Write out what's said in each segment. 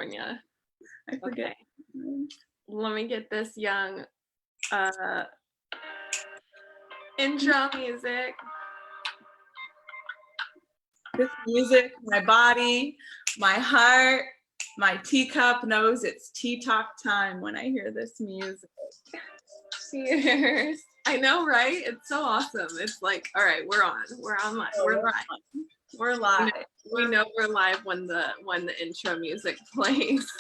California. I forget. Okay. Let me get this young intro music. This music, my body, my heart, my teacup knows it's tea talk time when I hear this music. Cheers. I know, right? It's so awesome. It's like, all right, we're on. We're online. We're live. We're live. We know we're live when the intro music plays.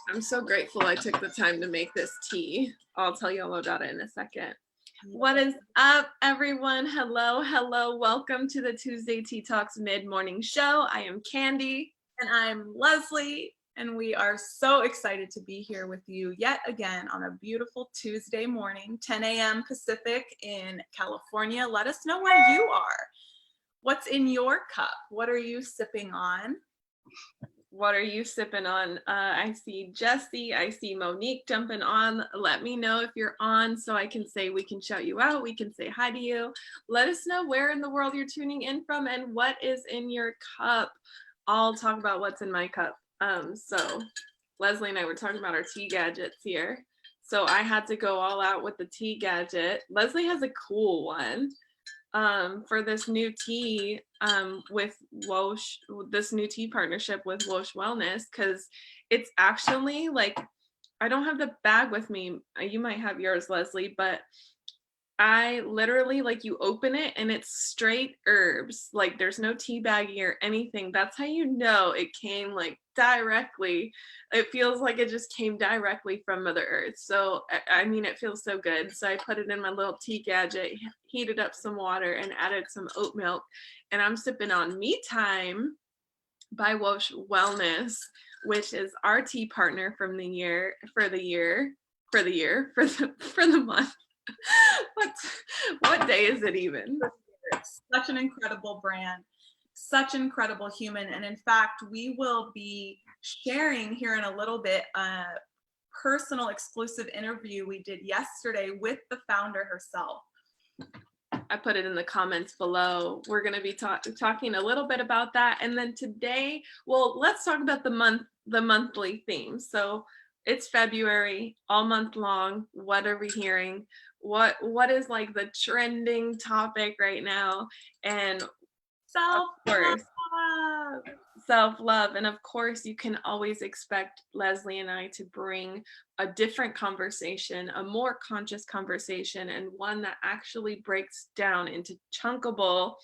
I'm so grateful I took the time to make this tea. I'll tell you all about it in a second. What is up, everyone? Hello, hello. Welcome to the Tuesday Tea Talks Mid-Morning Show. I am Candy. And I'm Leslie. And we are so excited to be here with you yet again on a beautiful Tuesday morning, 10 a.m. Pacific in California. Let us know where you are. What's in your cup? What are you sipping on? What are you sipping on? I see Jessie. I see Monique jumping on. Let me know if you're on so I can say we can shout you out. We can say hi to you. Let us know where in the world you're tuning in from and what is in your cup. I'll talk about what's in my cup. So Leslie and I were talking about our tea gadgets here. So I had to go all out with the tea gadget. Leslie has a cool one. For this new tea with Wosh, this new tea partnership with Wosh Wellness, because it's actually like, I don't have the bag with me. You might have yours, Leslie, but I literally, like, you open it and it's straight herbs. Like, there's no tea baggy or anything. That's how you know it came like directly. It feels like it just came directly from Mother Earth. So, I mean, it feels so good. So I put it in my little tea gadget, heated up some water and added some oat milk. And I'm sipping on Me Time by Wosh Wellness, which is our tea partner for the month. What day is it even? It's such an incredible brand, such an incredible human. And in fact, we will be sharing here in a little bit a personal exclusive interview we did yesterday with the founder herself. I put it in the comments below. We're going to be talking a little bit about that. And then today, well, let's talk about the monthly theme. So it's February, all month long. What are we hearing? What is like the trending topic right now? And self-love. And of course, you can always expect Leslie and I to bring a different conversation, a more conscious conversation, and one that actually breaks down into chunkable,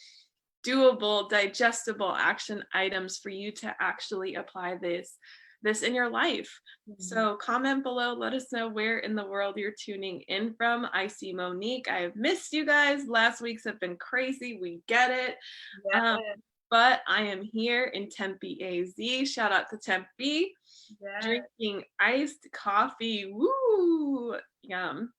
doable, digestible action items for you to actually apply this in your life. Mm-hmm. So comment below, let us know where in the world you're tuning in from. I see Monique. I have missed you guys. Last week's have been crazy. We get it. Yeah. But I am here in Tempe, AZ. Shout out to Tempe. Yeah. Drinking iced coffee. Woo! Yum.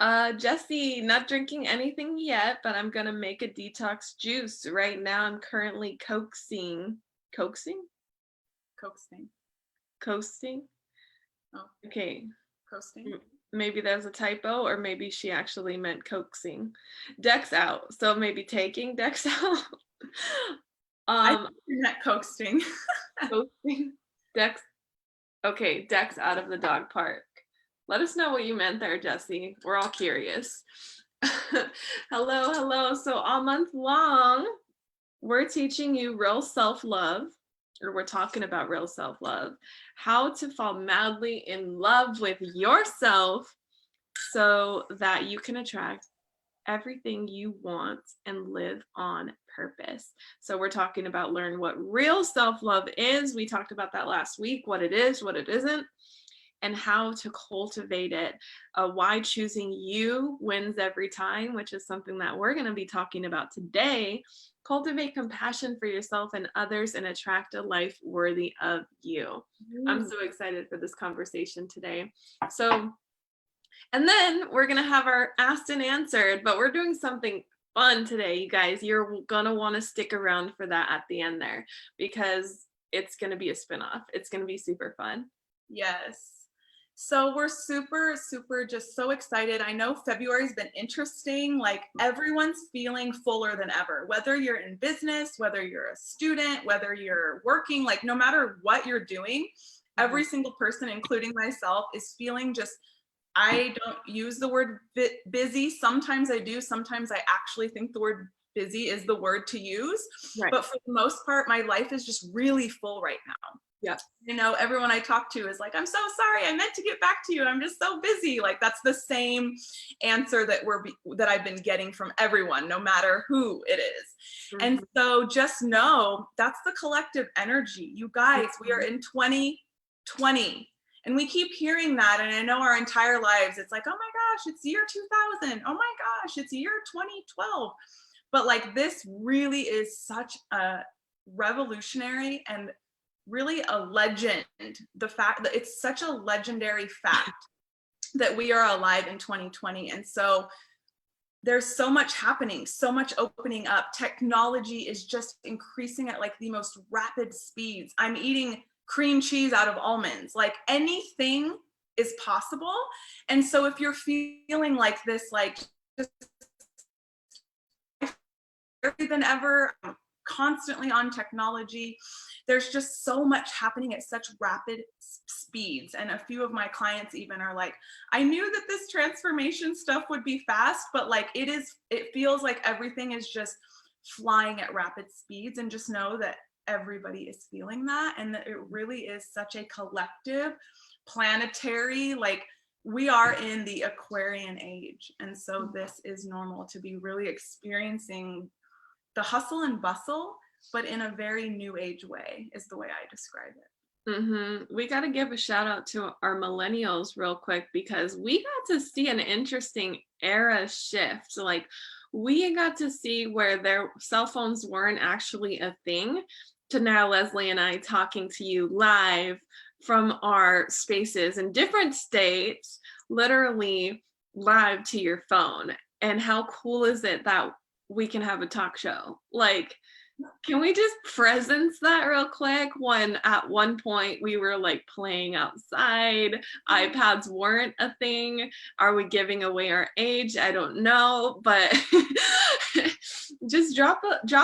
Jessie, not drinking anything yet, but I'm gonna make a detox juice. Right now I'm currently coasting. Oh. Okay. Coasting. Maybe there's a typo, or maybe she actually meant coaxing. Deck's out, so maybe taking Deck's out. I think you meant coaxing. Coasting. Deck's out of the dog park. Let us know what you meant there, Jessie. We're all curious. Hello. So all month long, we're teaching you real self-love, or we're talking about real self-love, how to fall madly in love with yourself so that you can attract everything you want and live on purpose. So we're talking about learn what real self-love is. We talked about that last week, what it is, what it isn't, and how to cultivate it. Why choosing you wins every time, which is something that we're going to be talking about today. Cultivate compassion for yourself and others and attract a life worthy of you. I'm so excited for this conversation today. So, and then we're going to have our asked and answered, but we're doing something fun today, you guys. You're going to want to stick around for that at the end there, because it's going to be a spinoff. It's going to be super fun. Yes. So we're super, super just so excited. I know February's been interesting. Like everyone's feeling fuller than ever, whether you're in business, whether you're a student, whether you're working, like no matter what you're doing, every single person, including myself, is feeling just, I don't use the word busy. Sometimes I do. Sometimes I actually think the word busy is the word to use. Right. But for the most part, my life is just really full right now. Yeah. You know, everyone I talk to is like, I'm so sorry, I meant to get back to you, I'm just so busy. Like that's the same answer that I've been getting from everyone, no matter who it is. Mm-hmm. And so just know that's the collective energy. You guys, we are in 2020 and we keep hearing that, and I know our entire lives it's like, oh my gosh, it's year 2000, oh my gosh, it's year 2012. But like this really is such a revolutionary and really a legend. The fact that it's such a legendary fact that we are alive in 2020. And so there's so much happening, so much opening up. Technology is just increasing at like the most rapid speeds. I'm eating cream cheese out of almonds. Like anything is possible. And so if you're feeling like this, like just than ever, constantly on technology, there's just so much happening at such rapid speeds. And a few of my clients even are like, I knew that this transformation stuff would be fast, but like it feels like everything is just flying at rapid speeds. And just know that everybody is feeling that, and that it really is such a collective planetary, like we are in the Aquarian age. And so this is normal to be really experiencing the hustle and bustle, but in a very new age way is the way I describe it. Mm-hmm. We got to give a shout out to our millennials real quick, because we got to see an interesting era shift. Like we got to see where their cell phones weren't actually a thing, to now Leslie and I talking to you live from our spaces in different states, literally live to your phone. And how cool is it that we can have a talk show? Like, can we just presence that real quick? When at one point we were like playing outside, iPads weren't a thing. Are we giving away our age? I don't know, but just drop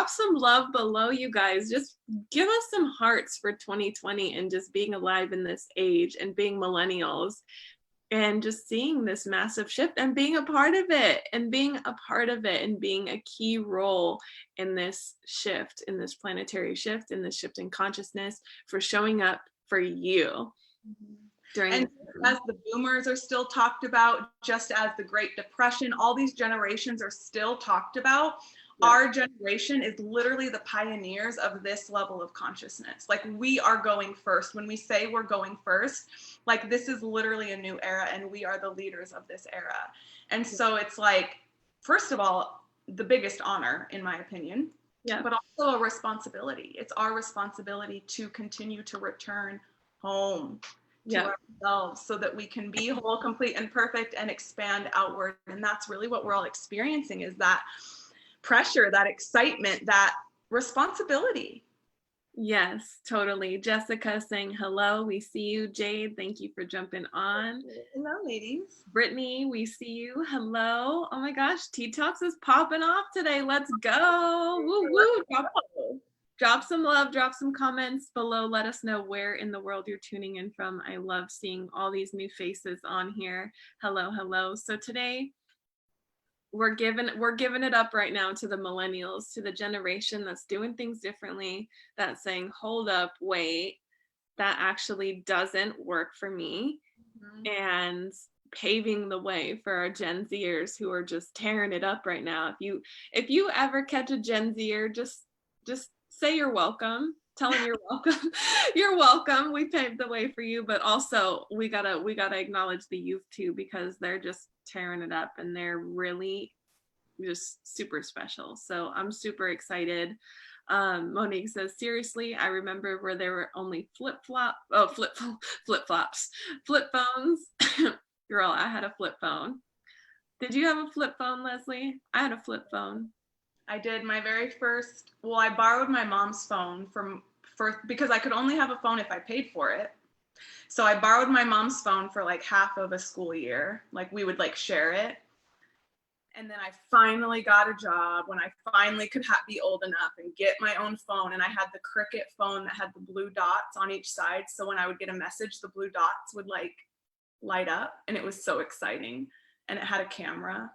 some love below, you guys. Just give us some hearts for 2020 and just being alive in this age and being millennials, and just seeing this massive shift and being a part of it and being a key role in this shift, in this planetary shift, in this shift in consciousness, for showing up for you. And as the boomers are still talked about, just as the Great Depression, all these generations are still talked about. Yeah. Our generation is literally the pioneers of this level of consciousness. Like we are going first. When we say we're going first, like this is literally a new era, and we are the leaders of this era. And so it's like, first of all, the biggest honor, in my opinion, yeah, but also a responsibility. It's our responsibility to continue to return home to ourselves, so that we can be whole, complete, and perfect, and expand outward. And that's really what we're all experiencing, is that pressure, that excitement, that responsibility. Yes, totally. Jessica saying hello. We see you. Jade, thank you for jumping on. Hello, ladies. Brittany, we see you. Hello. Oh my gosh, Tea Talks is popping off today. Let's go. Woo woo. Drop some love, drop some comments below. Let us know where in the world you're tuning in from. I love seeing all these new faces on here. Hello, hello. So today we're giving it up right now to the millennials, to the generation that's doing things differently, that's saying, hold up, wait, that actually doesn't work for me. Mm-hmm. And paving the way for our Gen Zers who are just tearing it up right now. If you ever catch a Gen Zer, just say you're welcome. Tell them you're welcome. You're welcome. We paved the way for you, but also we gotta acknowledge the youth too, because they're just tearing it up and they're really just super special. So I'm super excited. Monique says, seriously, I remember where there were only flip flops, flip phones. Girl, I had a flip phone. Did you have a flip phone, Leslie? I had a flip phone. I did. My very first, well, I borrowed my mom's phone because I could only have a phone if I paid for it. So I borrowed my mom's phone for like half of a school year. Like we would like share it. And then I finally got a job when I finally could be old enough and get my own phone. And I had the Cricket phone that had the blue dots on each side. So when I would get a message, the blue dots would like light up, and it was so exciting. And it had a camera.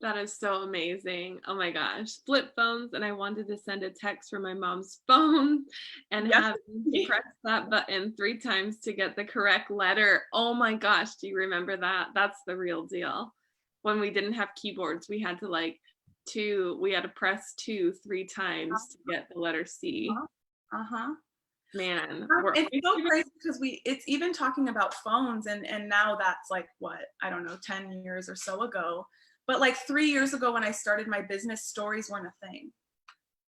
That is so amazing. Oh my gosh. Flip phones, and I wanted to send a text from my mom's phone and Yep. have to press that button 3 times to get the correct letter. Oh my gosh. Do you remember that? That's the real deal. When we didn't have keyboards, we had to press 2 3 times to get the letter C. Uh-huh. Man, it's so crazy because it's even talking about phones, and now that's like what, I don't know, 10 years or so ago. But like 3 years ago when I started my business, stories weren't a thing.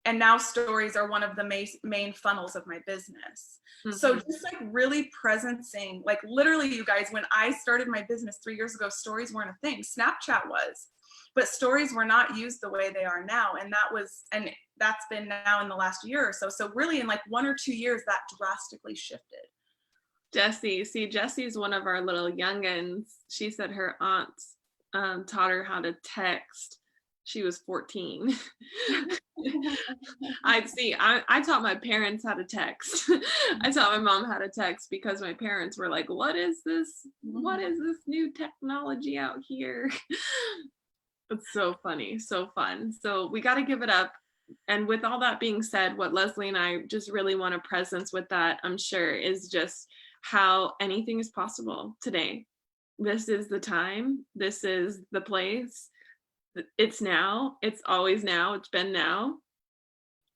And now stories are one of the main funnels of my business. Mm-hmm. So just like really presencing, like literally, you guys, when I started my business 3 years ago, stories weren't a thing. Snapchat was, but stories were not used the way they are now. And that's been now in the last year or so. So really in like 1 or 2 years, that drastically shifted. Jessie's one of our little youngins. She said her aunt taught her how to text. She was 14. I taught my parents how to text. I taught my mom how to text because my parents were like, what is this? What is this new technology out here? It's so funny, so fun. So we got to give it up. And with all that being said, what Leslie and I just really want to presence with that, I'm sure, is just how anything is possible today. This is the time. This is the place. It's now. It's always now. It's been now.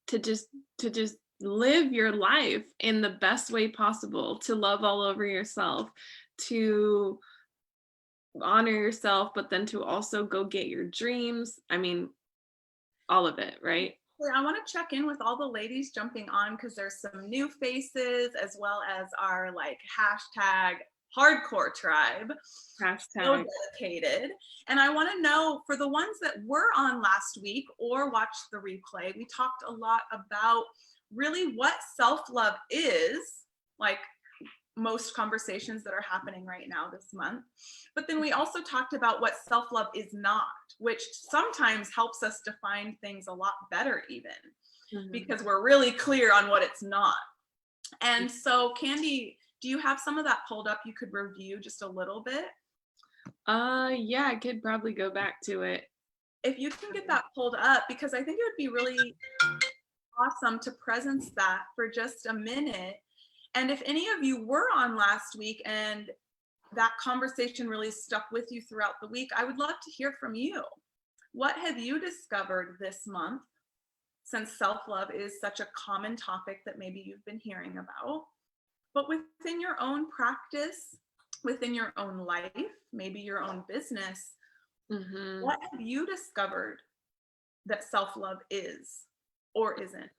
To just live your life in the best way possible, to love all over yourself, to honor yourself, but then to also go get your dreams. I mean, all of it, right? I want to check in with all the ladies jumping on because there's some new faces as well as our like hashtag hardcore tribe. So dedicated. And I want to know, for the ones that were on last week or watched the replay, we talked a lot about really what self-love is, like most conversations that are happening right now this month. But then we also talked about what self-love is not, which sometimes helps us define things a lot better even, because we're really clear on what it's not. And so Candy, do you have some of that pulled up you could review just a little bit? Yeah, I could probably go back to it. If you can get that pulled up, because I think it would be really awesome to presence that for just a minute. And if any of you were on last week and that conversation really stuck with you throughout the week, I would love to hear from you. What have you discovered this month, since self-love is such a common topic that maybe you've been hearing about? But within your own practice, within your own life, maybe your own business, what have you discovered that self-love is or isn't?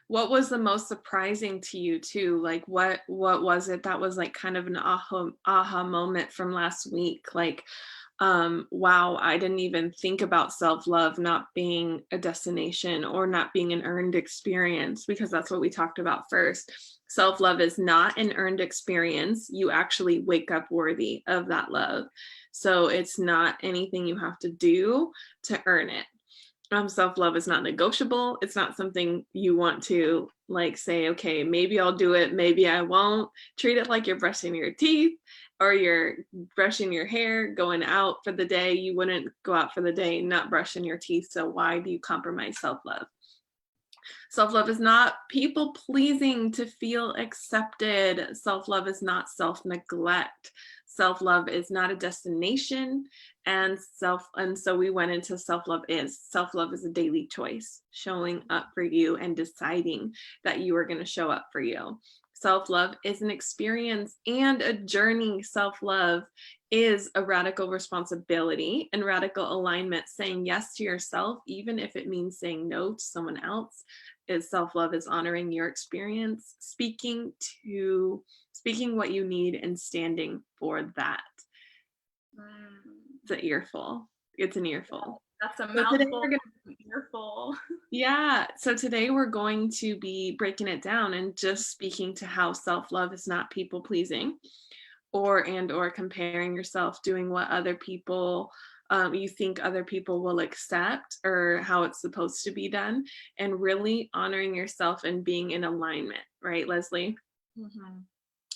What was the most surprising to you too? Like what was it that was like kind of an aha moment from last week? Like, wow, I didn't even think about self-love not being a destination or not being an earned experience, because that's what we talked about first. Self-love is not an earned experience. You actually wake up worthy of that love. So it's not anything you have to do to earn it. Self-love is not negotiable. It's not something you want to like say, okay, maybe I'll do it, maybe I won't. Treat it like you're brushing your teeth or you're brushing your hair, going out for the day. You wouldn't go out for the day not brushing your teeth. So why do you compromise self-love? Self-love is not people pleasing to feel accepted. Self-love is not self-neglect. Self-love is not a destination. And so we went into self-love is a daily choice, showing up for you and deciding that you are going to show up for you. Self-love is an experience and a journey. Self-love is a radical responsibility and radical alignment, saying yes to yourself, even if it means saying no to someone else. Self-love is honoring your experience, speaking what you need and standing for that. It's an earful. That's a So today mouthful, we're gonna an earful. Yeah, so today we're going to be breaking it down and just speaking to how self-love is not people pleasing or comparing yourself, doing what other people you think other people will accept or how it's supposed to be done, and really honoring yourself and being in alignment, right, Leslie? Mhm.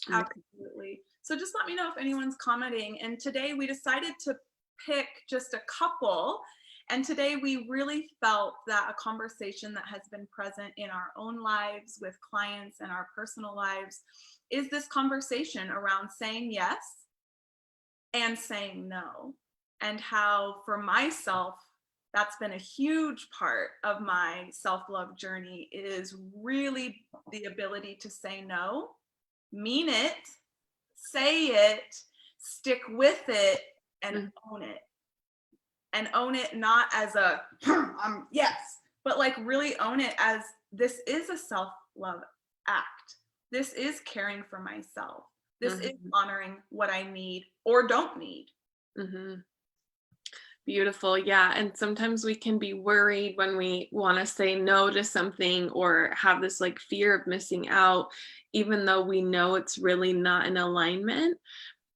Okay. Absolutely. So just let me know if anyone's commenting. And today we decided to pick just a couple. And today we really felt that a conversation that has been present in our own lives with clients and our personal lives is this conversation around saying yes and saying no. And how, for myself, that's been a huge part of my self-love journey is really the ability to say no, mean it, say it, stick with it, and Mhm. own it. And own it not as a yes, but like really own it as this is a self-love act. This is caring for myself. This is Mhm. honoring what I need or don't need. Mhm. Beautiful. Yeah. And sometimes we can be worried when we want to say no to something or have this like fear of missing out, even though we know it's really not in alignment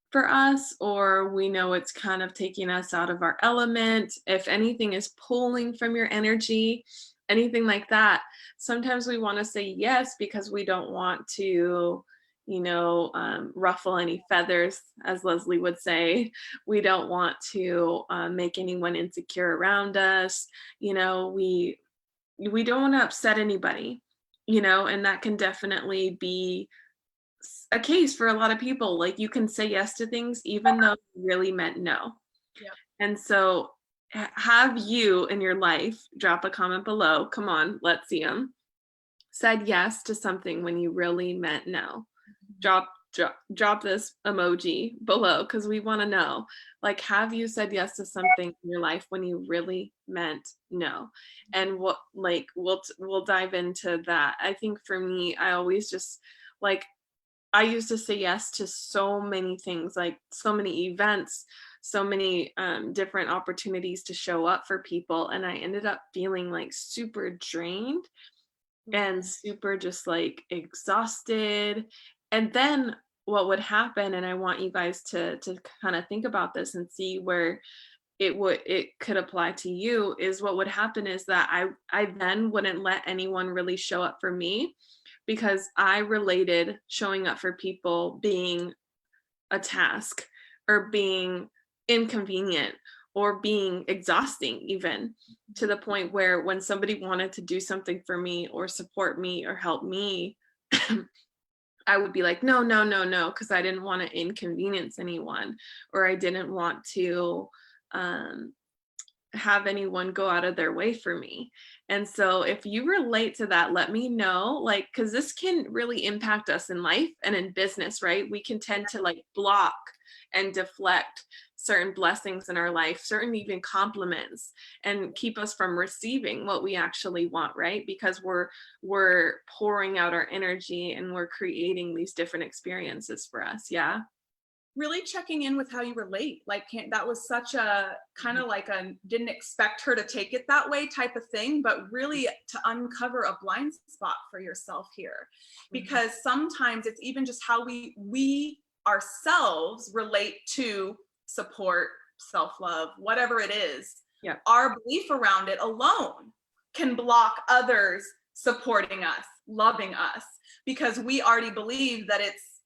for us, or we know it's kind of taking us out of our element. If anything is pulling from your energy, anything like that, sometimes we want to say yes because we don't want to, ruffle any feathers, as Leslie would say. We don't want to make anyone insecure around us. We don't want to upset anybody, and that can definitely be a case for a lot of people. Like, you can say yes to things even though you really meant no. Yep. And so have you in your life, drop a comment below, come on, let's see them, said yes to something when you really meant no? Drop this emoji below because we want to know, like, have you said yes to something in your life when you really meant no? And what, like, we'll dive into that. I think for me, I always just, like, I used to say yes to so many things, like so many events, so many different opportunities to show up for people. And I ended up feeling like super drained and Mhm. super just like exhausted. And then what would happen, and I want you guys to kind of think about this and see where it could apply to you, is what would happen is that I then wouldn't let anyone really show up for me because I related showing up for people being a task or being inconvenient or being exhausting, even to the point where when somebody wanted to do something for me or support me or help me, I would be like, no, no, no, no, because I didn't want to inconvenience anyone, or I didn't want to um, have anyone go out of their way for me. And so if you relate to that, let me know, like, because this can really impact us in life and in business, right? We can tend to like block and deflect certain blessings in our life, certain even compliments, and keep us from receiving what we actually want, right? Because we're pouring out our energy and we're creating these different experiences for us. Yeah. Really checking in with how you relate. Like, that was such a kind of like a didn't expect her to take it that way type of thing, but really to uncover a blind spot for yourself here. Mhm. Because sometimes it's even just how we ourselves relate to support, self-love, whatever it is. Yeah. Our belief around it alone can block others supporting us, loving us, because we already believe that it's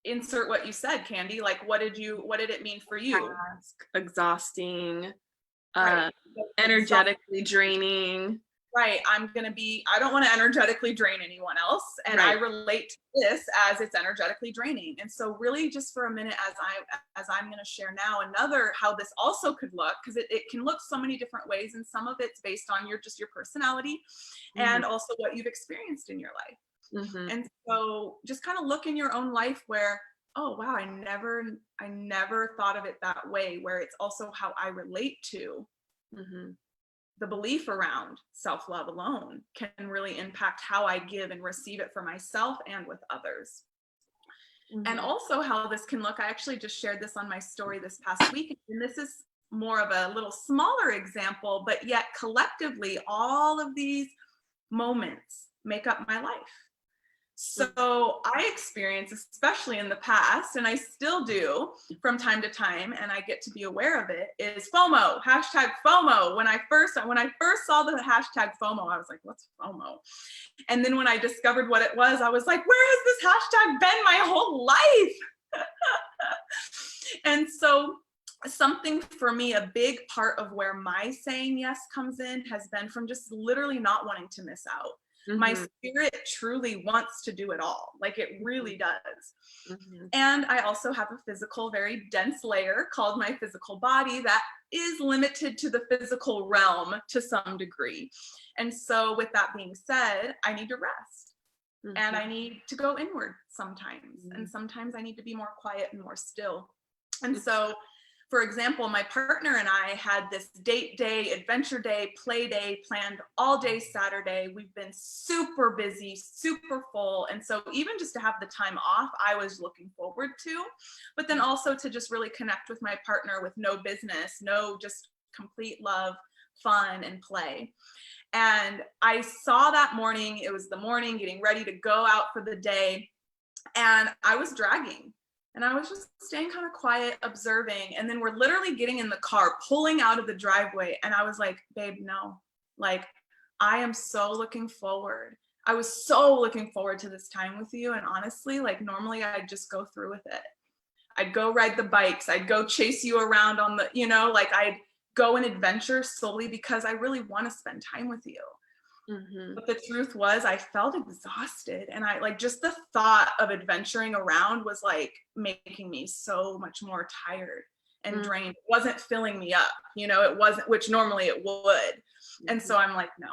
insert what you said, Candy. Like, what did it mean for you? Task, exhausting, Right. uh, Exhaust, energetically draining. right. I don't want to energetically drain anyone else. And I Right. relate to this as it's energetically draining. And so really just for a minute, as I'm going to share now, another, how this also could look, because it can look so many different ways. And some of it's based on your personality Mhm, and also what you've experienced in your life. mhm, And so just kind of look in your own life where, oh wow, I never thought of it that way, where it's also how I relate to mhm, the belief around self-love alone can really impact how I give and receive it for myself and with others. And mhm, also how this can look, I actually just shared this on my story this past week, and this is more of a little smaller example, but yet collectively, all of these moments make up my life. So I experience, especially in the past, and I still do from time to time, and I get to be aware of it, is FOMO, hashtag FOMO. When I first saw the hashtag FOMO, I was like, what's FOMO? And then when I discovered what it was, I was like, where has this hashtag been my whole life? And so something for me, a big part of where my saying yes comes in has been from just literally not wanting to miss out. My spirit truly wants to do it all. Like it really does. And I also have a physical, very dense layer called my physical body that is limited to the physical realm to some degree. And so with that being said, I need to rest. And I need to go inward sometimes. And sometimes I need to be more quiet and more still. And so, for example, my partner and I had this date day, adventure day, play day planned all day Saturday. We've been super busy, super full. And so even just to have the time off, I was looking forward to, but then also to just really connect with my partner with no business, no just complete love, fun, and play. And I saw that morning, it was the morning getting ready to go out for the day, and I was dragging. And I was just staying kind of quiet, observing. And then we're literally getting in the car, pulling out of the driveway. And I was like, babe, no, like, I am so looking forward. I was so looking forward to this time with you. And honestly, like normally I'd just go through with it. I'd go ride the bikes. I'd go chase you around on the, like I'd go and adventure solely because I really want to spend time with you. But the truth was I felt exhausted, and I like just the thought of adventuring around was like making me so much more tired and drained. It wasn't filling me up, it wasn't, which normally it would. And so I'm like, no.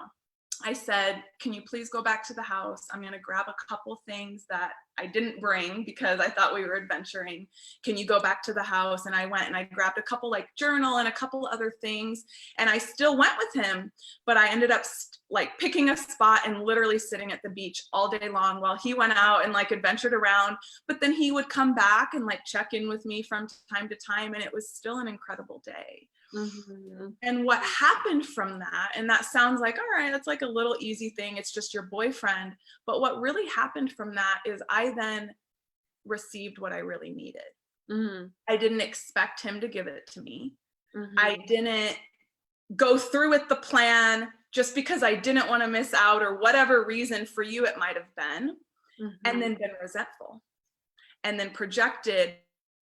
I said, can you please go back to the house? I'm going to grab a couple things that I didn't bring because I thought we were adventuring. Can you go back to the house? And I went and I grabbed a couple like journal and a couple other things. And I still went with him, but I ended up like picking a spot and literally sitting at the beach all day long while he went out and like adventured around. But then he would come back and like check in with me from time to time. And it was still an incredible day. And what happened from that, and that sounds like, all right, that's like a little easy thing, it's just your boyfriend. But what really happened from that is I then received what I really needed. I didn't expect him to give it to me. I didn't go through with the plan just because I didn't want to miss out or whatever reason for you it might have been. And then been resentful and then projected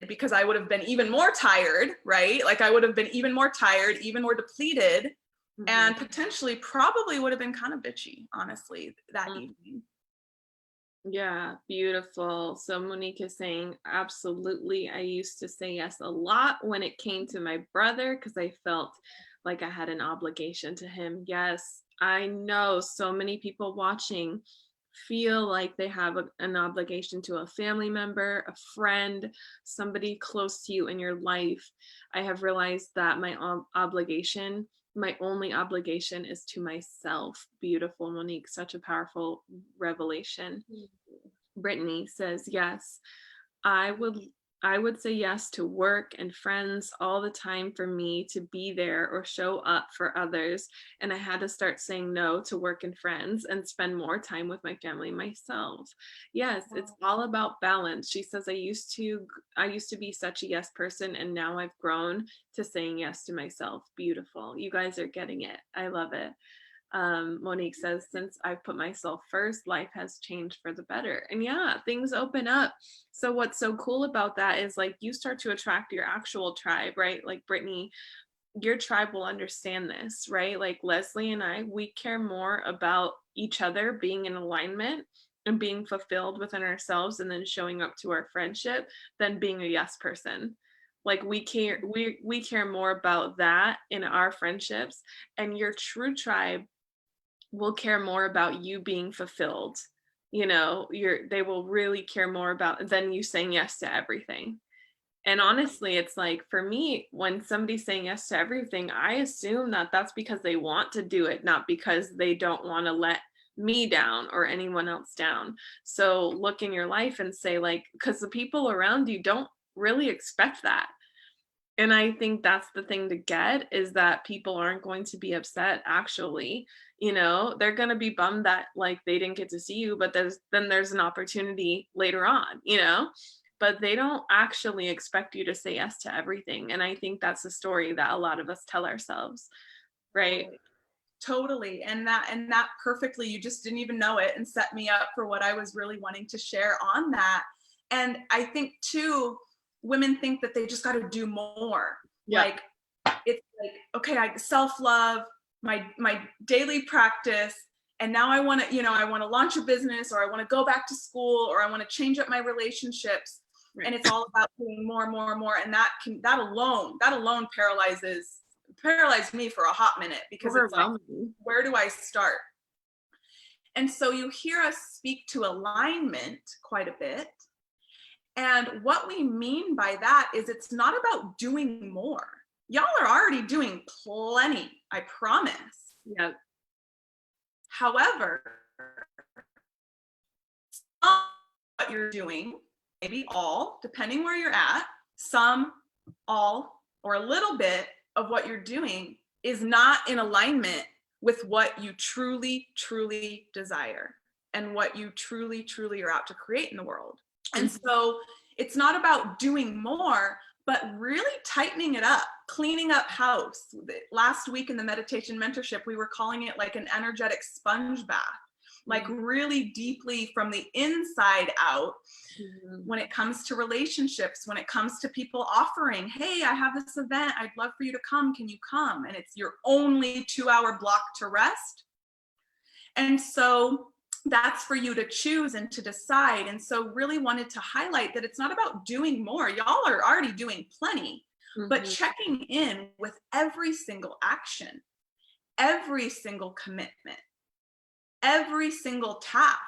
because I would have been even more tired, right? Like I would have been even more tired, even more depleted, and potentially probably would have been kind of bitchy, honestly, that evening. Yeah, beautiful. So Monique is saying, absolutely. I used to say yes a lot when it came to my brother because I felt like I had an obligation to him. Yes, I know so many people watching feel like they have an obligation to a family member, a friend, somebody close to you in your life. I have realized that my only obligation is to myself. Beautiful, Monique, such a powerful revelation. Brittany says, yes, I would say yes to work and friends all the time for me to be there or show up for others. And I had to start saying no to work and friends and spend more time with my family myself. Yes, it's all about balance. She says, I used to be such a yes person, and now I've grown to saying yes to myself. Beautiful. You guys are getting it. I love it. Monique says, since I've put myself first, life has changed for the better. And yeah, things open up. So what's so cool about that is like you start to attract your actual tribe, right? Like Brittany, your tribe will understand this, right? Like Leslie and I, we care more about each other being in alignment and being fulfilled within ourselves and then showing up to our friendship than being a yes person. Like we care more about that in our friendships, and your true tribe will care more about you being fulfilled. They will really care more about than you saying yes to everything. And honestly, it's like for me, when somebody's saying yes to everything, I assume that that's because they want to do it, not because they don't want to let me down or anyone else down. So look in your life and say, like, because the people around you don't really expect that. And I think that's the thing to get, is that people aren't going to be upset actually. They're going to be bummed that like they didn't get to see you, but there's an opportunity later on, but they don't actually expect you to say yes to everything. And I think that's a story that a lot of us tell ourselves, right? Totally. And that perfectly, you just didn't even know it and set me up for what I was really wanting to share on that. And I think too, women think that they just got to do more. Yeah. Like it's like, okay, I self-love, my daily practice, and now I want to, I want to launch a business, or I want to go back to school, or I want to change up my relationships. Right. And it's all about doing more and more and more. And that alone paralyzed me for a hot minute, because it's like, where do I start? And so you hear us speak to alignment quite a bit. And what we mean by that is it's not about doing more. Y'all are already doing plenty, I promise. Yeah. However, what you're doing, maybe all, depending where you're at, some, all, or a little bit of what you're doing is not in alignment with what you truly, truly desire and what you truly, truly are out to create in the world. And so it's not about doing more, but really tightening it up, cleaning up house. Last week in the meditation mentorship, we were calling it like an energetic sponge bath, like really deeply from the inside out. When it comes to relationships, when it comes to people offering, hey, I have this event, I'd love for you to come, can you come? And it's your only 2-hour block to rest. And so that's for you to choose and to decide. And so really wanted to highlight that it's not about doing more. Y'all are already doing plenty, but checking in with every single action, every single commitment, every single task.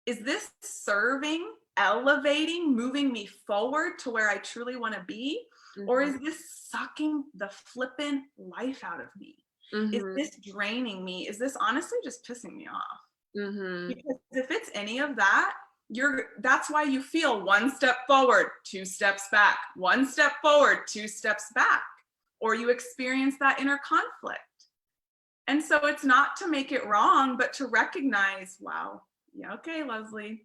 Is this serving, elevating, moving me forward to where I truly want to be? Or is this sucking the flippin' life out of me? Is this draining me? Is this honestly just pissing me off? Because if it's any of that, that's why you feel 1 step forward, 2 steps back, 1 step forward, 2 steps back, or you experience that inner conflict. And so it's not to make it wrong, but to recognize, wow, yeah, okay, Leslie,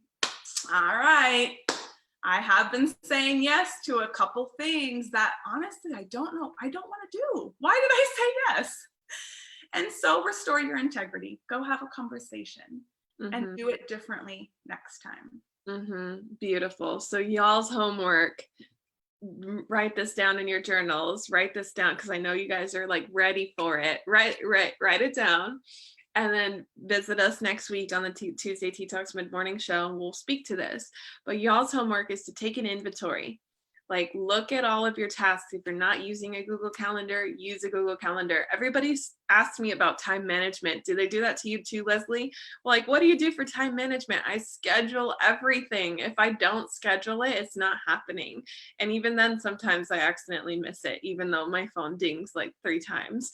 all right, I have been saying yes to a couple things that honestly, I don't know, I don't want to do. Why did I say yes? And so restore your integrity. Go have a conversation and do it differently next time. Beautiful. So y'all's homework, write this down in your journals, write this down, because I know you guys are like ready for it. Write it down, and then visit us next week on the Tuesday Tea Talks Midmorning show, and we'll speak to this. But y'all's homework is to take an inventory. Like, look at all of your tasks. If you're not using a Google Calendar, use a Google Calendar. Everybody's asked me about time management. Do they do that to you too, Leslie? Like, what do you do for time management? I schedule everything. If I don't schedule it, it's not happening. And even then, sometimes I accidentally miss it, even though my phone dings like 3 times.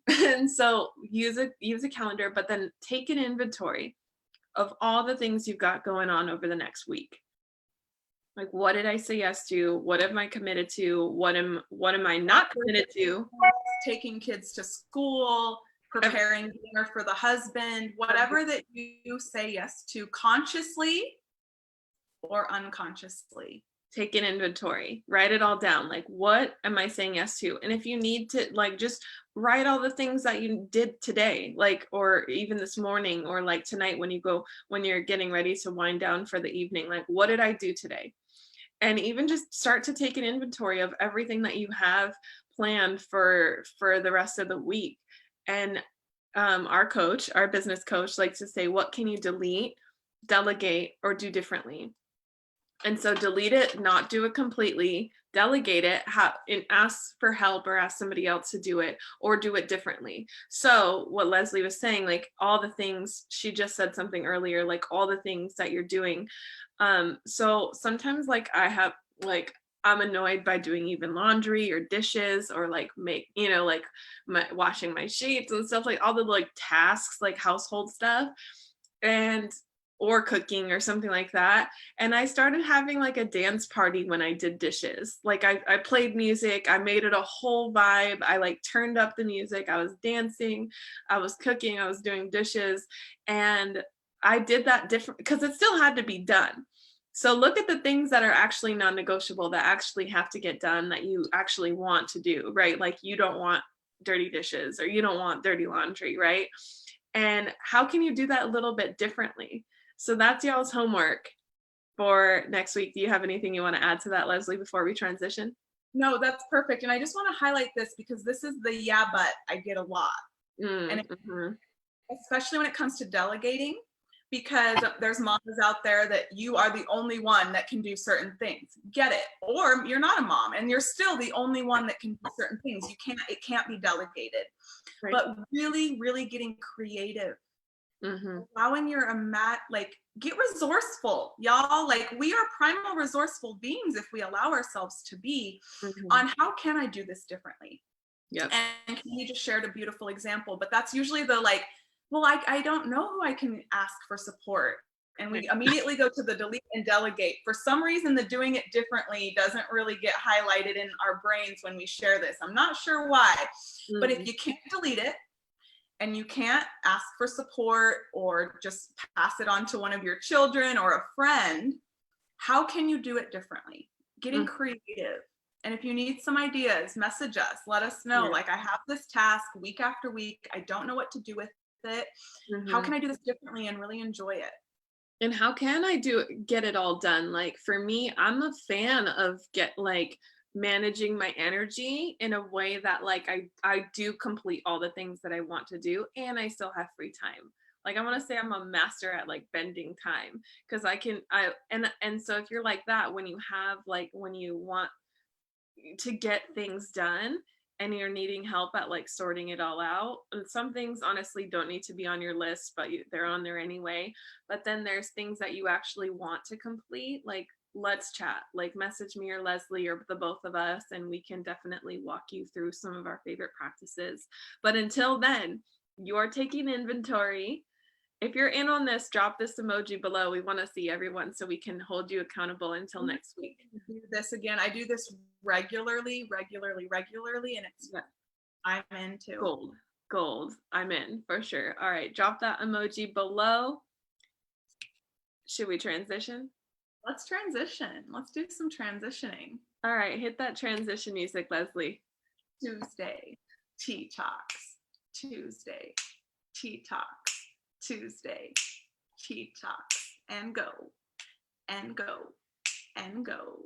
And so use a calendar, but then take an inventory of all the things you've got going on over the next week. Like, what did I say yes to? What am I committed to? What am I not committed to? Taking kids to school, preparing dinner for the husband, whatever that you say yes to, consciously or unconsciously. Take an inventory, write it all down. Like, what am I saying yes to? And if you need to, like, just write all the things that you did today, like, or even this morning, or like tonight when you're getting ready to wind down for the evening, like, what did I do today? And even just start to take an inventory of everything that you have planned for the rest of the week. And our business coach likes to say, what can you delete, delegate, or do differently? And so delete it, not do it completely, delegate it, and ask for help, or ask somebody else to do it, or do it differently. So what Leslie was saying, like, all the things, she just said something earlier, like all the things that you're doing. So sometimes, like, I'm annoyed by doing even laundry or dishes, or like washing my sheets and stuff, like all the like tasks, like household stuff. And or cooking or something like that. And I started having like a dance party when I did dishes. Like I played music, I made it a whole vibe. I like turned up the music, I was dancing, I was cooking, I was doing dishes. And I did that different because it still had to be done. So look at the things that are actually non-negotiable, that actually have to get done, that you actually want to do, right? Like you don't want dirty dishes or you don't want dirty laundry, right? And how can you do that a little bit differently? So that's y'all's homework for next week. Do you have anything you want to add to that, Leslie, before we transition? No, that's perfect. And I just want to highlight this because this is the yeah, but I get a lot. And Mm-hmm. especially when it comes to delegating, because there's moms out there that you are the only one that can do certain things. Get it? Or you're not a mom and you're still the only one that can do certain things. It can't be delegated. Right. But really, really getting creative. Mm-hmm. Allowing your like get resourceful, y'all. Like we are primal resourceful beings if we allow ourselves to be on how can I do this differently? Yep. And you just shared a beautiful example, but that's usually the like, well, I don't know who I can ask for support. And we immediately go to the delete and delegate. For some reason, the doing it differently doesn't really get highlighted in our brains when we share this. I'm not sure why, but if you can't delete it and you can't ask for support or just pass it on to one of your children or a friend, how can you do it differently? Getting creative. And if you need some ideas, message us, let us know. Like, I have this task week after week. I don't know what to do with it. How can I do this differently and really enjoy it? And how can I get it all done? Like for me, I'm a fan of managing my energy in a way that like I do complete all the things that I want to do and I still have free time. Like I want to say I'm a master at like bending time because and so if you're like that, when you want to get things done and you're needing help at like sorting it all out, and some things honestly don't need to be on your list, but they're on there anyway. But then there's things that you actually want to complete, like let's chat, like message me or Leslie or the both of us, and we can definitely walk you through some of our favorite practices. But until then, you're taking inventory. If you're in on this, drop this emoji below. We want to see everyone so we can hold you accountable until next week. Do this again. I do this regularly, and it's I'm into gold. I'm in for sure. All right, drop that emoji below. Should we transition? Let's transition. Let's do some transitioning. All right, hit that transition music, Leslie. Tuesday, tea talks. Tuesday, tea talks. Tuesday, tea talks. And go, and go, and go.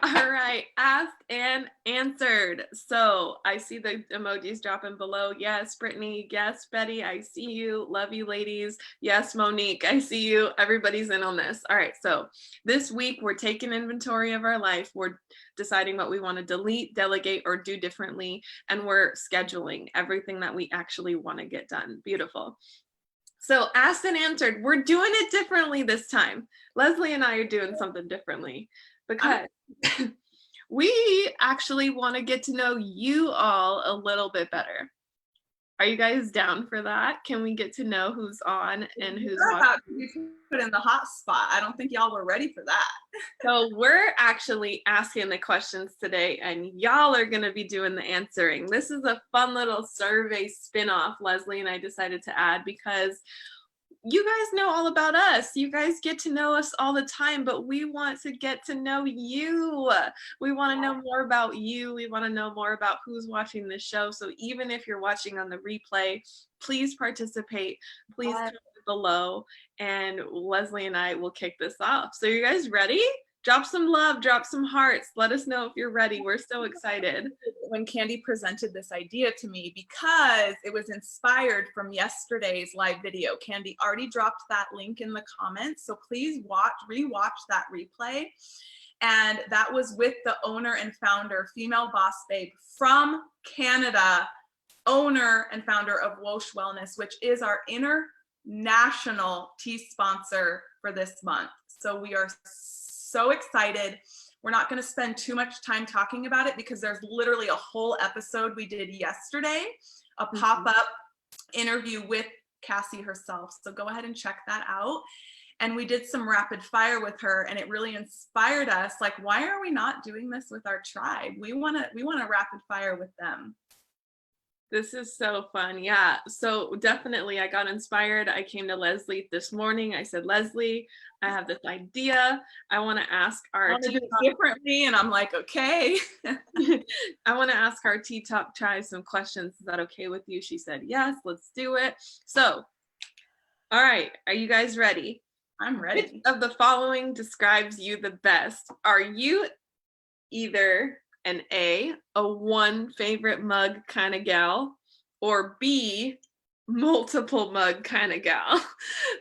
All right, asked and answered. So I see the emojis dropping below. Yes, Brittany. Yes, Betty. I see you. Love you, ladies. Yes, Monique. I see you. Everybody's in on this. All right, so this week we're taking inventory of our life. We're deciding what we want to delete, delegate, or do differently, and we're scheduling everything that we actually want to get done. Beautiful. So asked and answered. We're doing it differently this time. Leslie and I are doing something differently because we actually want to get to know you all a little bit better. Are you guys down for that? Can we get to know who's on and who's about to be put in the hot spot? I don't think y'all were ready for that. So we're actually asking the questions today and y'all are going to be doing the answering. This is a fun little survey spin-off Leslie and I decided to add because you guys know all about us. You guys get to know us all the time, but we want to get to know you. We want to know more about you. We want to know more about who's watching this show. So even if you're watching on the replay, please participate. Please comment below and Leslie and I will kick this off. So you guys ready? Drop some love, drop some hearts. Let us know if you're ready. We're so excited. When Candy presented this idea to me, because it was inspired from yesterday's live video. Candy already dropped that link in the comments, so please rewatch that replay. And that was with the owner and founder, female boss babe from Canada, owner and founder of Wosh Wellness, which is our international tea sponsor for this month. So we are so excited. We're not going to spend too much time talking about it because there's literally a whole episode we did yesterday, a pop-up interview with Cassie herself. So go ahead and check that out. and we did some rapid fire with her, and it really inspired us. Like, why are we not doing this with our tribe? We want to rapid fire with them. This is so fun. Yeah. So definitely I got inspired. I came to Leslie this morning. I said, Leslie, I have this idea. I want to ask our do it differently. And I'm like, okay. I want to ask our T-Top tribe some questions. Is that okay with you? She said, yes, let's do it. So, all right. Are you guys ready? I'm ready. Which of the following describes you the best? Are you either an A, one favorite mug kind of gal, or B, multiple mug kind of gal?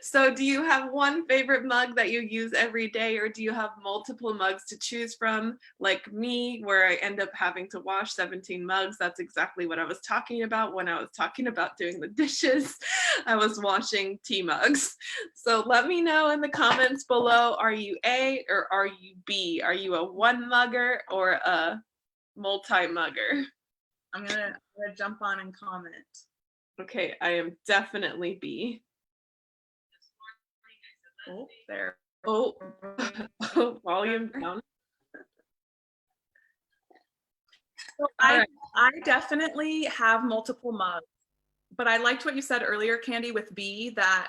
So do you have one favorite mug that you use every day, or do you have multiple mugs to choose from, like me, where I end up having to wash 17 mugs? That's exactly what I was talking about when I was talking about doing the dishes. I was washing tea mugs. So let me know in the comments below, are you A or are you B? Are you a one mugger or a multi-mugger? I'm gonna jump on and comment. Okay, I am definitely B. Oh, there. Oh, volume down. So I definitely have multiple mugs, but I liked what you said earlier, Candy, with B, that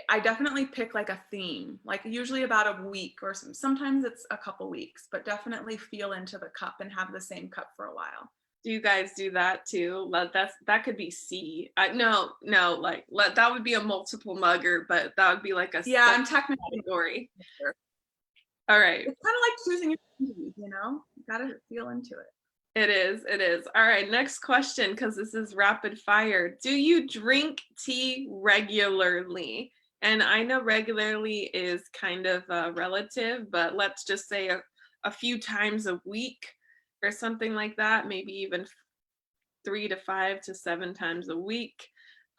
I definitely pick like a theme, like usually about a week, or sometimes it's a couple weeks, but definitely feel into the cup and have the same cup for a while. Do you guys do that too? That could be C. No, like that would be a multiple mugger, but that would be like a I'm technically category. Sure. All right. It's kind of like choosing your tea, you know? You gotta feel into it. It is. All right, next question, because this is rapid fire. Do you drink tea regularly? And I know regularly is kind of relative, but let's just say a few times a week or something like that, maybe even 3 to 5 to 7 times a week.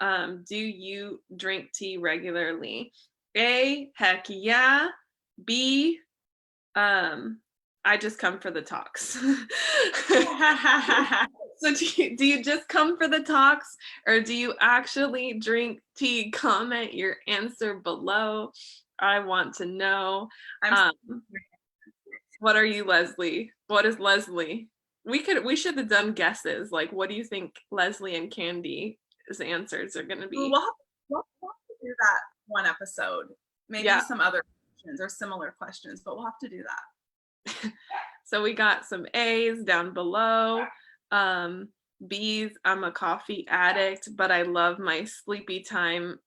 Do you drink tea regularly? A, heck yeah. B, I just come for the talks. So do you just come for the talks, or do you actually drink tea? Comment your answer below. I want to know. What are you, Leslie? What is Leslie? We should have done guesses. Like, what do you think Leslie and Candy's answers are going to be? We'll have to do that one episode. Maybe some other questions or similar questions, but we'll have to do that. So we got some A's down below. B's, I'm a coffee addict, but I love my sleepy time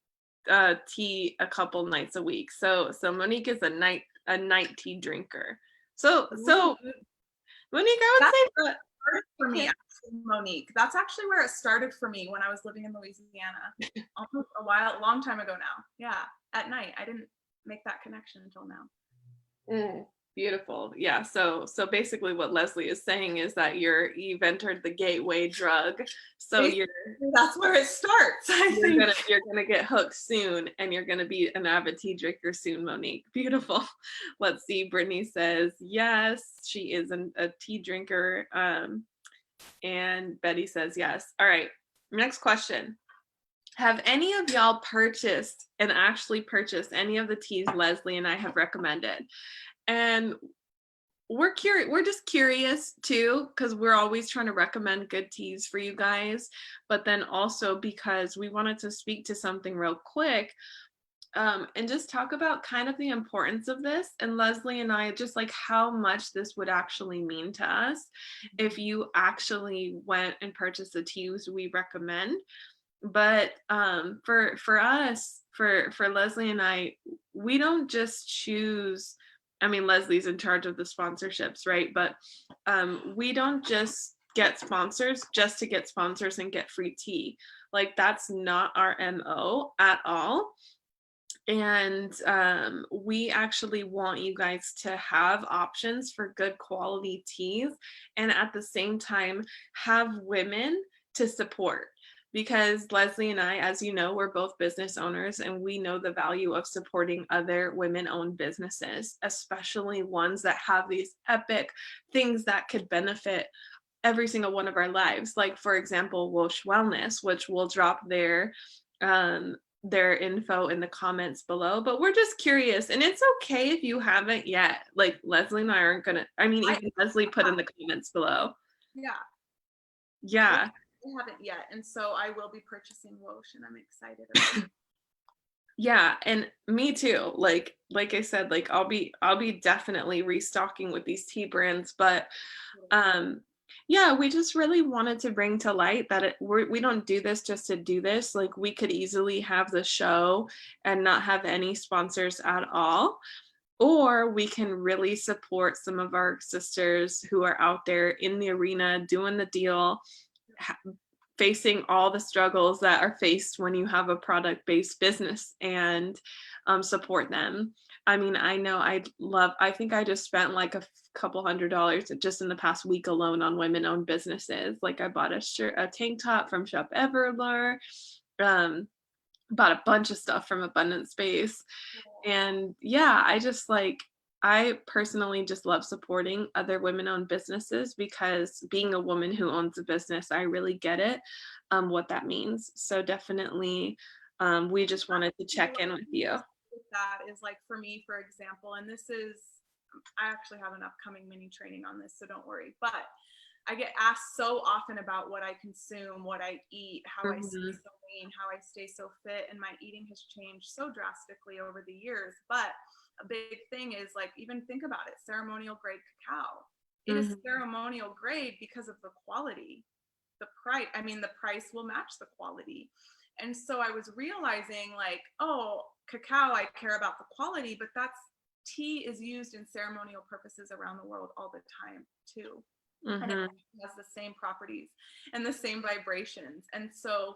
tea a couple nights a week. So Monique is a night tea drinker. So Monique, I would say that started for me, actually, Monique. That's actually where it started for me when I was living in Louisiana. Almost a long time ago now. Yeah, at night. I didn't make that connection until now. Beautiful. Yeah. So basically what Leslie is saying is that you've entered the gateway drug. So that's where it starts. You're gonna get hooked soon, and you're gonna be an avid tea drinker soon, Monique. Beautiful. Let's see. Brittany says yes, she is a tea drinker. And Betty says yes. All right. Next question. Have any of y'all actually purchased any of the teas Leslie and I have recommended? And we're just curious too, because we're always trying to recommend good teas for you guys, but then also because we wanted to speak to something real quick, and just talk about kind of the importance of this, and Leslie and I, just like how much this would actually mean to us if you actually went and purchased the teas we recommend. But for us, for Leslie and I, we don't just choose. I mean, Leslie's in charge of the sponsorships, right? But we don't just get sponsors just to get sponsors and get free tea. Like, that's not our MO at all. And we actually want you guys to have options for good quality teas, and at the same time have women to support. Because Leslie and I, as you know, we're both business owners, and we know the value of supporting other women-owned businesses, especially ones that have these epic things that could benefit every single one of our lives. Like, for example, Welsh Wellness, which will drop their their info in the comments below, but we're just curious, and it's okay if you haven't yet. Like Leslie and I aren't gonna, I mean, even Leslie put in the comments below. Yeah. Yeah. I haven't yet, and so I will be purchasing Whoosh, and I'm excited about it. Yeah, and me too. Like I said, like I'll be definitely restocking with these tea brands, but yeah, we just really wanted to bring to light that we don't do this just to do this. Like we could easily have the show and not have any sponsors at all, or we can really support some of our sisters who are out there in the arena doing the deal, facing all the struggles that are faced when you have a product-based business, and support them. I mean, I know I think I just spent like a couple $100 just in the past week alone on women-owned businesses. Like I bought a tank top from Shop Everlure, bought a bunch of stuff from Abundant Space. And yeah, I personally just love supporting other women-owned businesses, because being a woman who owns a business, I really get it, what that means. So definitely, we just wanted to check in with you. That is like for me, for example, and this is, I actually have an upcoming mini training on this, so don't worry. But I get asked so often about what I consume, what I eat, how I stay so lean, how I stay so fit, and my eating has changed so drastically over the years. But a big thing is, like, even think about it, ceremonial grade cacao. It is ceremonial grade because of the quality. The price will match the quality. And so I was realizing, like, oh, cacao, I care about the quality, but tea is used in ceremonial purposes around the world all the time too. And it has the same properties and the same vibrations. And so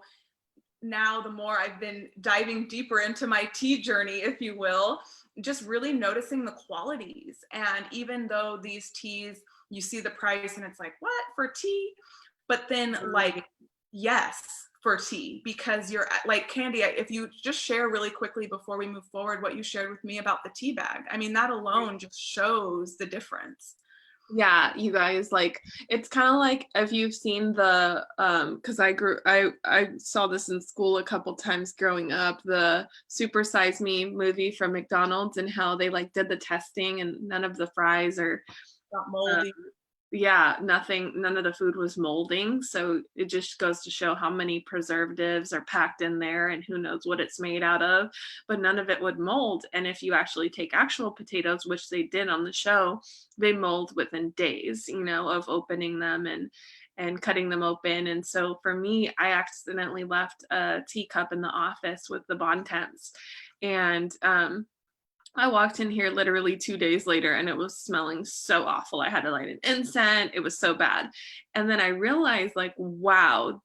now, the more I've been diving deeper into my tea journey, if you will, just really noticing the qualities. And even though these teas, you see the price and it's like, what, for tea? But then, like, yes, for tea, because you're like, Candy, if you just share really quickly before we move forward what you shared with me about the tea bag, I mean, that alone just shows the difference. Yeah, you guys, like it's kind of like if you've seen the because I saw this in school a couple times growing up, the Super Size Me movie from McDonald's, and how they like did the testing and none of the fries are Got moldy. Yeah, none of the food was molding. So it just goes to show how many preservatives are packed in there and who knows what it's made out of, but none of it would mold. And if you actually take actual potatoes, which they did on the show, they mold within days, of opening them and cutting them open. And so for me, I accidentally left a teacup in the office with the bon temps. And I walked in here literally 2 days later and it was smelling so awful. I had to light an incense. It was so bad. And then I realized, like, wow,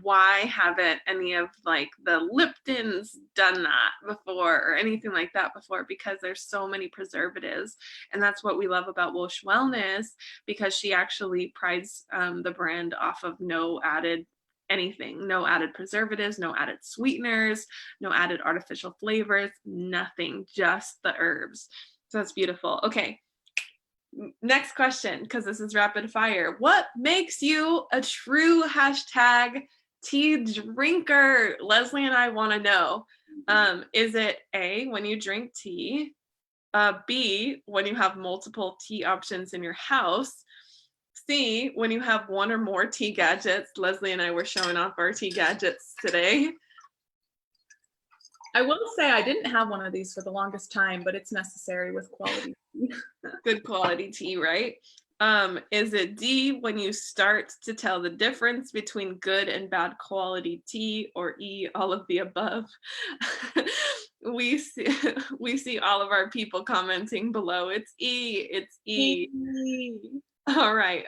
why haven't any of like the Liptons done that before or anything like that before? Because there's so many preservatives. And that's what we love about Whoosh Wellness, because she actually prides the brand off of no added anything, no added preservatives, no added sweeteners, no added artificial flavors, nothing, just the herbs. So that's beautiful. Okay, next question, because this is rapid fire. What makes you a true hashtag tea drinker? Leslie and I want to know. Is it A, when you drink tea? B, when you have multiple tea options in your house? C, when you have one or more tea gadgets? Leslie and I were showing off our tea gadgets today. I will say I didn't have one of these for the longest time, but it's necessary with quality. Good quality tea, right? Is it D, when you start to tell the difference between good and bad quality tea? Or E, all of the above? we see all of our people commenting below. It's E. It's E. All right.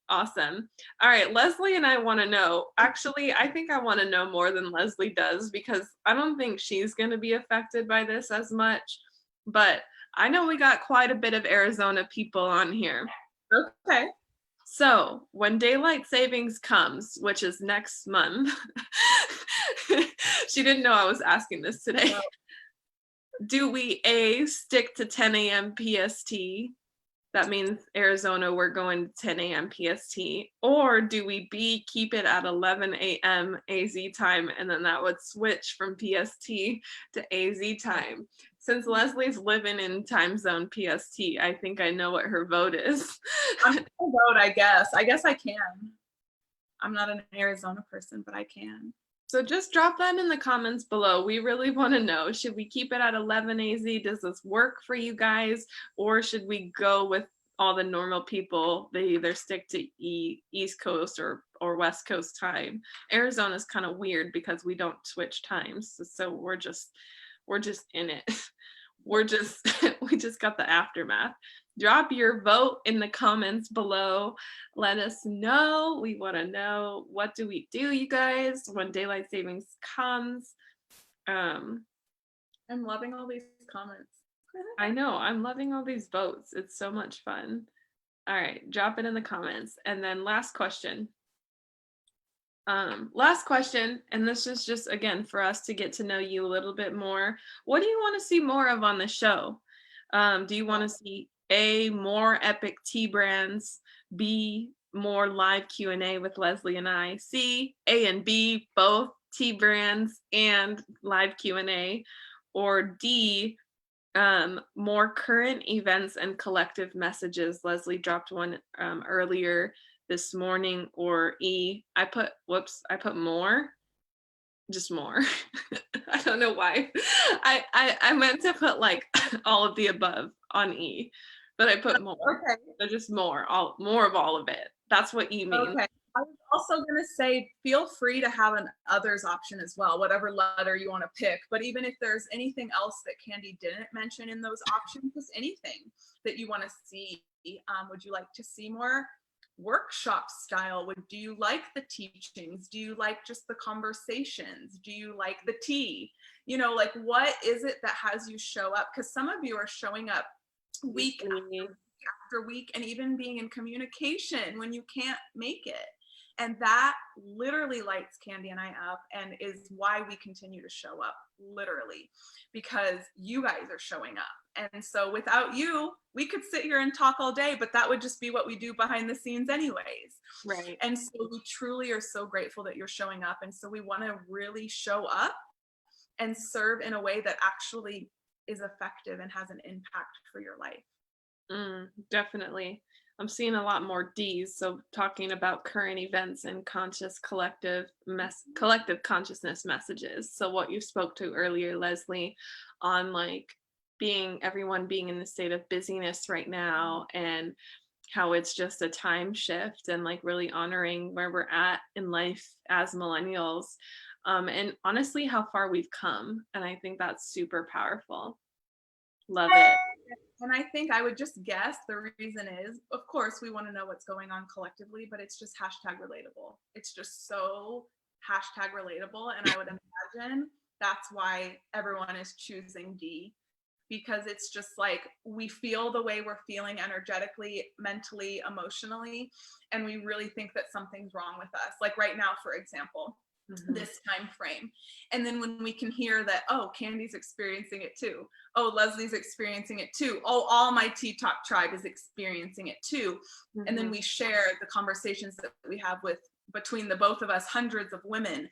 Awesome. All right, Leslie and I want to know. Actually, I think I want to know more than Leslie does, because I don't think she's going to be affected by this as much. But I know we got quite a bit of Arizona people on here. Okay. So when daylight savings comes, which is next month, she didn't know I was asking this today. No. Do we A, stick to 10 a.m. PST, That means Arizona, we're going 10 a.m. PST. Or do we keep it at 11 a.m. AZ time, and then that would switch from PST to AZ time? Since Leslie's living in time zone PST, I think I know what her vote is. I'm gonna vote, I guess. I guess I can. I'm not an Arizona person, but I can. So just drop that in the comments below. We really want to know, should we keep it at 11 AZ? Does this work for you guys? Or should we go with all the normal people? They either stick to East Coast or West Coast time. Arizona's kind of weird because we don't switch times. So we're just in it. We just got the aftermath. Drop your vote in the comments below. Let us know. We want to know, what do we do, you guys, when daylight savings comes? I'm loving all these comments. I know, I'm loving all these votes. It's so much fun. All right, drop it in the comments. And then last question. And this is just, again, for us to get to know you a little bit more. What do you want to see more of on the show? Do you want to see A, more epic tea brands, B, more live Q&A with Leslie and I, C, A and B, both tea brands and live Q&A, or D, more current events and collective messages? Leslie dropped one earlier this morning. Or E, I put more, just more. I don't know why. I meant to put like all of the above on E, but I put more. Okay. So just more of all of it. That's what E means. Okay. I was also going to say, feel free to have an others option as well, whatever letter you want to pick. But even if there's anything else that Candy didn't mention in those options, just anything that you want to see. Would you like to see more workshop style? Do you like the teachings? Do you like just the conversations? Do you like the tea? Like, what is it that has you show up? Because some of you are showing up week after week, and even being in communication when you can't make it. And that literally lights Candy and I up, and is why we continue to show up, literally, because you guys are showing up. And so without you, we could sit here and talk all day, but that would just be what we do behind the scenes anyways. Right. And so we truly are so grateful that you're showing up. And so we want to really show up and serve in a way that actually is effective and has an impact for your life. Definitely. I'm seeing a lot more D's. So talking about current events and collective consciousness messages. So what you spoke to earlier, Leslie, on like everyone being in the state of busyness right now, and how it's just a time shift, and like really honoring where we're at in life as millennials, and honestly how far we've come. And I think that's super powerful. Love it. And I think I would just guess the reason is, of course, we want to know what's going on collectively, but it's just hashtag relatable. It's just so hashtag relatable. And I would imagine that's why everyone is choosing D, because it's just like, we feel the way we're feeling energetically, mentally, emotionally, and we really think that something's wrong with us. Like right now, for example, this time frame. And then when we can hear that, oh, Candy's experiencing it too. Oh, Leslie's experiencing it too. Oh, all my Tea Talk tribe is experiencing it too. And then we share the conversations that we have between the both of us, hundreds of women.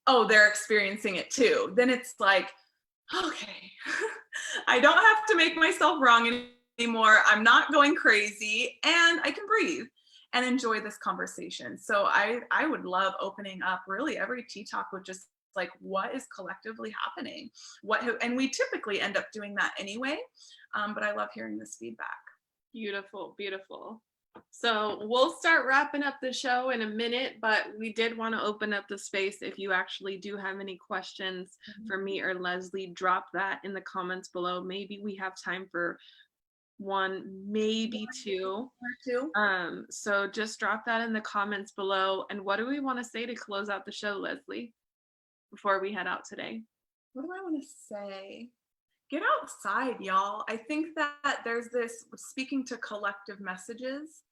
Oh, they're experiencing it too. Then it's like, okay, I don't have to make myself wrong anymore. I'm not going crazy, and I can breathe and enjoy this conversation. So I would love opening up really every Tea Talk with just like, what is collectively happening? And we typically end up doing that anyway, but I love hearing this feedback. Beautiful, beautiful. So we'll start wrapping up the show in a minute, but we did want to open up the space. If you actually do have any questions for me or Leslie, drop that in the comments below. Maybe we have time for one, maybe two. So just drop that in the comments below. And what do we want to say to close out the show, Leslie, before we head out today? What do I want to say? Get outside, y'all. I think that there's this, speaking to collective messages.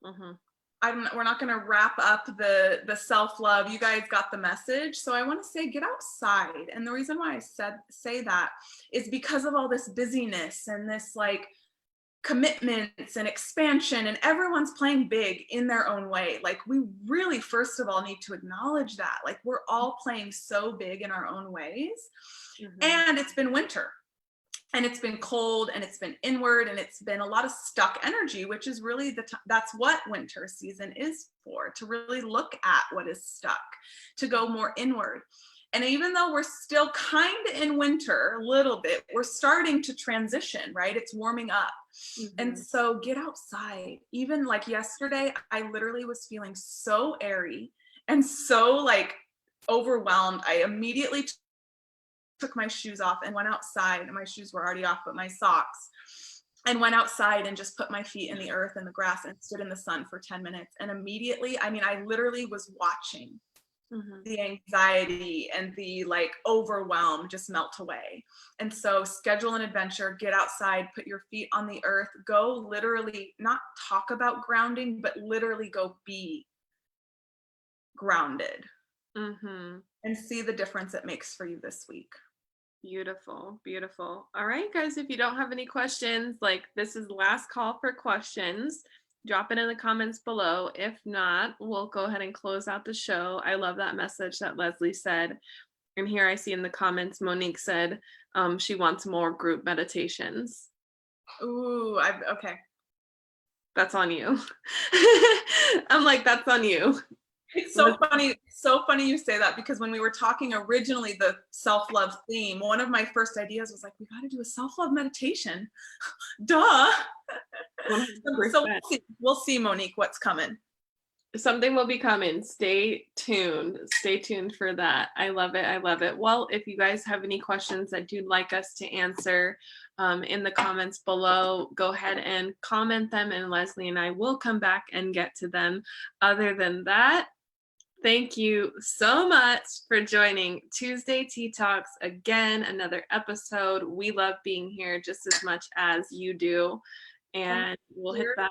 We're not going to wrap up the self-love. You guys got the message. So I want to say, get outside. And the reason why I say that is because of all this busyness and this like commitments and expansion, and everyone's playing big in their own way. Like, we really, first of all, need to acknowledge that. Like, we're all playing so big in our own ways. And it's been winter. And it's been cold, and it's been inward, and it's been a lot of stuck energy, which is really that's what winter season is for, to really look at what is stuck, to go more inward. And even though we're still kind of in winter a little bit, we're starting to transition, right? It's warming up. And so get outside. Even like yesterday, I literally was feeling so airy and so like overwhelmed. I immediately took my shoes off and went outside, and my shoes were already off, but my socks, and went outside and just put my feet in the earth and the grass and stood in the sun for 10 minutes. And immediately, I mean, I literally was watching the anxiety and the like overwhelm just melt away. And so schedule an adventure, get outside, put your feet on the earth, go literally, not talk about grounding, but literally go be grounded and see the difference it makes for you this week. Beautiful, beautiful. All right, guys, if you don't have any questions, like, this is the last call for questions. Drop it in the comments below. If not, we'll go ahead and close out the show. I love that message that Leslie said. And here I see in the comments, Monique said she wants more group meditations. Ooh, okay. That's on you. I'm like, that's on you. It's so funny you say that, because when we were talking originally, the self-love theme, one of my first ideas was like, we got to do a self-love meditation. Duh. So we'll see, Monique, what's coming. Something will be coming. Stay tuned. Stay tuned for that. I love it. I love it. Well, if you guys have any questions that you'd like us to answer in the comments below, go ahead and comment them, and Leslie and I will come back and get to them. Other than that, thank you so much for joining Tuesday Tea Talks. Again, another episode. We love being here just as much as you do. And we'll hit that.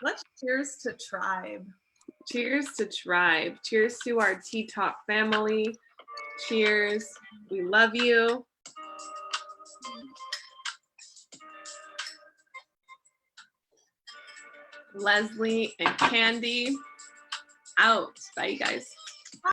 Let's cheers to tribe. Cheers to tribe. Cheers to our Tea Talk family. Cheers. We love you. Leslie and Candy out. Bye, you guys.